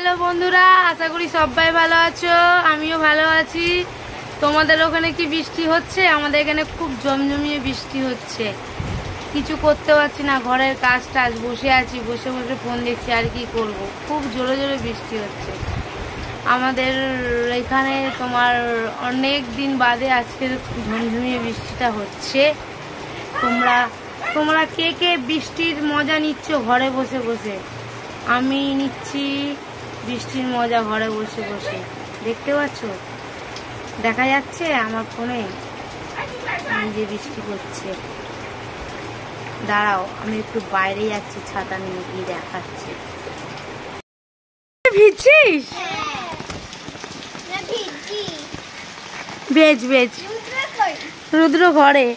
Hello বন্ধুরা, আশা করি সবাই ভালো আছো। আমিও ভালো আছি। তোমাদের ওখানে কি বৃষ্টি হচ্ছে? আমাদের এখানে খুব জমজমিয়ে বৃষ্টি হচ্ছে। কিছু করতে পারছি না, ঘরের কাজ টাজ, বসে আছি, বসে বসে ফোন দেখছি, আর কি করব। খুব জোরে জোরে বৃষ্টি হচ্ছে আমাদের এখানে। তোমার অনেক দিন বাদে আজকের ঝমঝমিয়ে বৃষ্টিটা হচ্ছে। তোমরা কে কে বৃষ্টির মজা নিচ্ছ ঘরে বসে বসে? আমি নিচ্ছি বৃষ্টির মজা ঘরে বসে বসে। দেখতে পাচ্ছ, দেখা যাচ্ছে আমার ফোনে যে বৃষ্টি পড়ছে। দাঁড়াও, আমি একটু বাইরে যাচ্ছি, ছাতা নিয়ে গিয়ে দেখাচ্ছি। ভিজছিস? Veg veg. রুদ্র ঘরে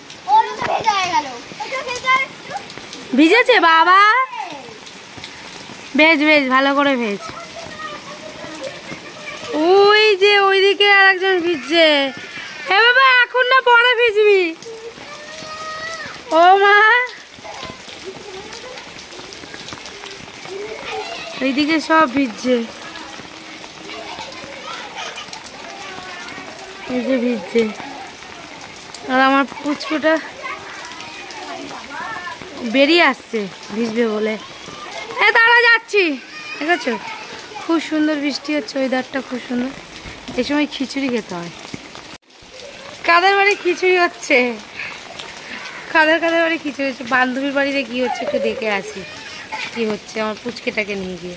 ভিজেছে বাবা। ভেজ ভেজ, ভালো করে ভেজ। ওই যে ওইদিকে আর একজন ভিজছে। হে বাবা, এখন না পরে ভিজবি। ও মা, এইদিকে সব ভিজছে। এই যে ভিজছে, আর আমার পুচকুটা বেরিয়ে আসছে ভিজবে বলে। তারা যাচ্ছি, ঠিক আছে। খুব সুন্দর বৃষ্টি হচ্ছে, ওয়েদারটা খুব সুন্দর। এই সময় খিচুড়ি খেতে হয়। কাদের বাড়ি খিচুড়ি হচ্ছে? কাদের বাড়ি খিচুড়ি হচ্ছে? বান্ধবীর বাড়িতে কি হচ্ছে একটু দেখে আসি কি হচ্ছে আমার পুচকেটাকে নিয়ে গিয়ে।